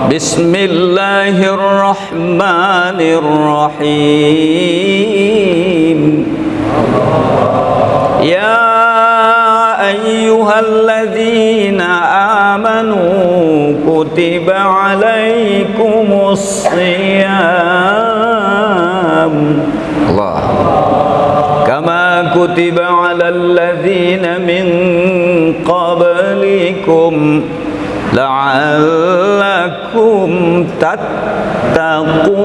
Bismillahirrahmanirrahim. Ya ayyuhalladzina amanu kutiba alaikumusshiyam Allah kama kutiba alal ladzina min qablikum la'allakum tattaqun.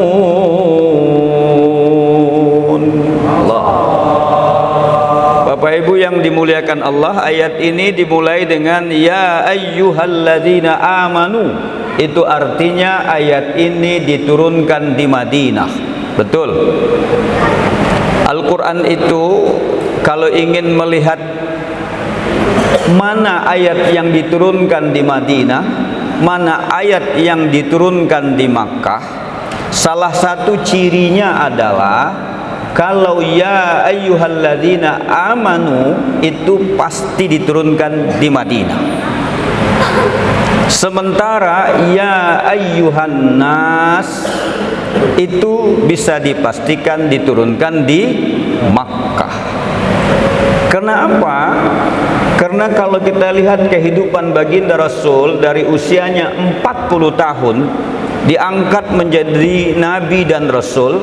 Allah. Bapak Ibu yang dimuliakan Allah, ayat ini dimulai dengan ya ayyuhalladzina amanu. Itu artinya ayat ini diturunkan di Madinah. Betul. Al-Quran itu kalau ingin melihat mana ayat yang diturunkan di Madinah, mana ayat yang diturunkan di Makkah, salah satu cirinya adalah kalau ya ayyuhalladzina amanu itu pasti diturunkan di Madinah. Sementara ya ayyuhan nas itu bisa dipastikan diturunkan di Makkah. Kenapa? Karena kalau kita lihat kehidupan baginda Rasul dari usianya 40 tahun diangkat menjadi nabi dan rasul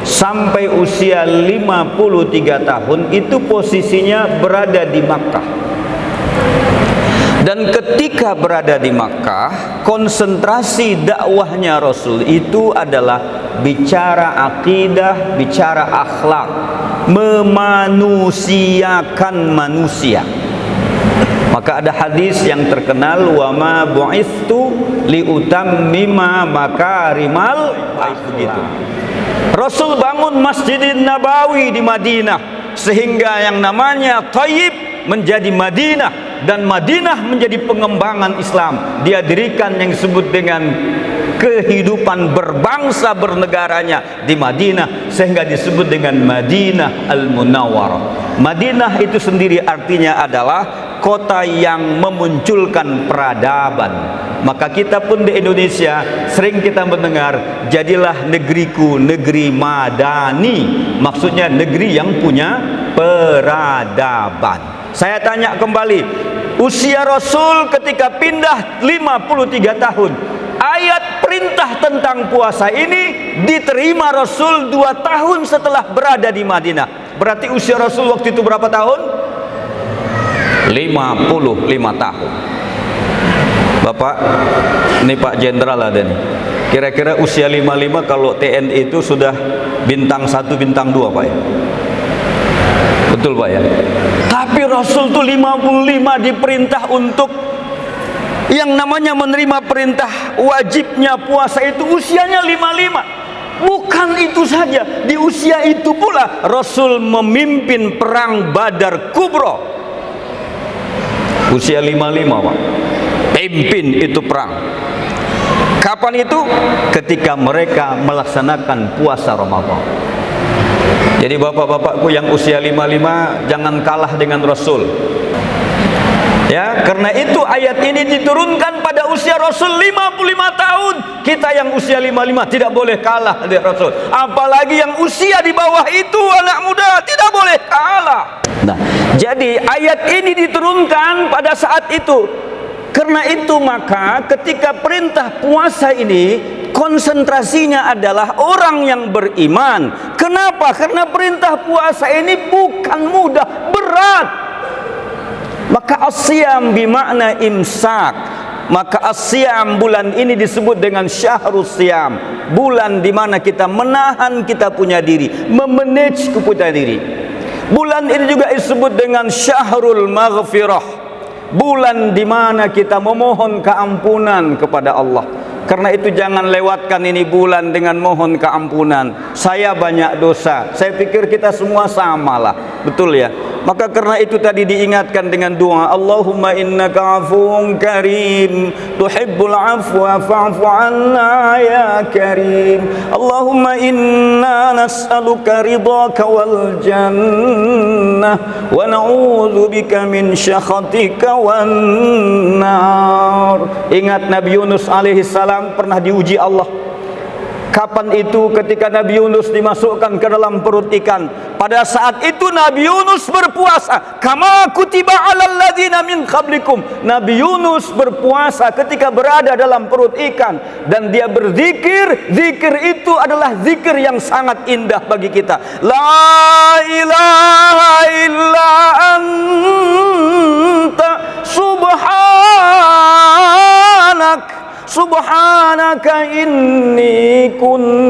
sampai usia 53 tahun itu posisinya berada di Makkah. Dan ketika berada di Makkah, konsentrasi dakwahnya Rasul itu adalah bicara akidah, bicara akhlak, memanusiakan manusia. Maka ada hadis yang terkenal, wa ma bu'istu liutammima makarimal begitu. Rasul bangun Masjidin Nabawi di Madinah sehingga yang namanya Thayyib menjadi Madinah dan Madinah menjadi pengembangan Islam. Dia dirikan yang disebut dengan kehidupan berbangsa bernegaranya di Madinah sehingga disebut dengan Madinah Al-Munawwarah. Madinah itu sendiri artinya adalah kota yang memunculkan peradaban. Maka kita pun di Indonesia sering kita mendengar jadilah negeriku negeri madani, maksudnya negeri yang punya peradaban. Saya tanya kembali, usia Rasul ketika pindah 53 tahun, ayat perintah tentang puasa ini diterima Rasul 2 tahun setelah berada di Madinah. Berarti usia Rasul waktu itu berapa tahun? 55 tahun. Bapak, ini Pak Jenderal ada nih. Kira-kira usia 55 kalau TNI itu sudah bintang 1, bintang 2 Pak ya? Betul Pak ya? Tapi Rasul tuh 55 diperintah untuk yang namanya menerima perintah wajibnya puasa itu usianya 55. Bukan itu saja, di usia itu pula Rasul memimpin perang Badar Kubra. Usia 55 Pak, pimpin itu perang. Kapan itu? Ketika mereka melaksanakan puasa Ramadan. Jadi bapak-bapakku yang usia 55 jangan kalah dengan Rasul. Ya, karena itu ayat ini diturunkan pada usia Rasul 55 tahun. Kita yang usia 55 tidak boleh kalah dengan Rasul. Apalagi yang usia di bawah itu, anak muda, tidak boleh kalah. Nah, jadi ayat ini diturunkan pada saat itu. Karena itu maka ketika perintah puasa ini konsentrasinya adalah orang yang beriman. Kenapa? Karena perintah puasa ini bukan mudah, berat. Maka asyam bimakna imsak. Maka asyam bulan ini disebut dengan syahrus syam, bulan di mana kita menahan kita punya diri, memanage kita diri. Bulan ini juga disebut dengan syahrul maghfirah, bulan di mana kita memohon keampunan kepada Allah. Karena itu jangan lewatkan ini bulan dengan mohon keampunan. Saya banyak dosa. Saya pikir kita semua samalah, betul ya? Maka karena itu tadi diingatkan dengan doa, Allahumma innaka afuwun karim tuhibbul afwa fa'fu 'anna ya karim. Allahumma inna nas'aluka ridhaka wal jannah wa na'udzu bika min syakhatika wan nar. Ingat Nabi Yunus alaihi salam pernah diuji Allah. Kapan itu? Ketika Nabi Yunus dimasukkan ke dalam perut ikan. Pada saat itu Nabi Yunus berpuasa, kama kutiba 'alal ladzina min qablikum. Nabi Yunus berpuasa ketika berada dalam perut ikan, dan dia berzikir. Zikir itu adalah zikir yang sangat indah bagi kita. La ilaha illa anta subhanak subhanaka inni kuntu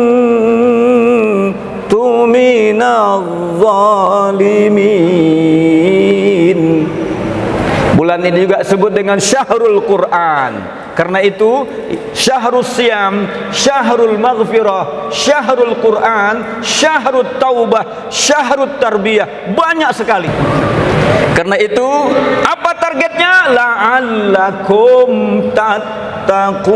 minadh zalimin. Bulan ini juga disebut dengan syahrul Quran. Karena itu syahrul siyam, syahrul maghfirah, syahrul Quran, syahrul taubah, syahrul tarbiyah, banyak sekali. Karena itu apa targetnya? La'allakum tattaqun.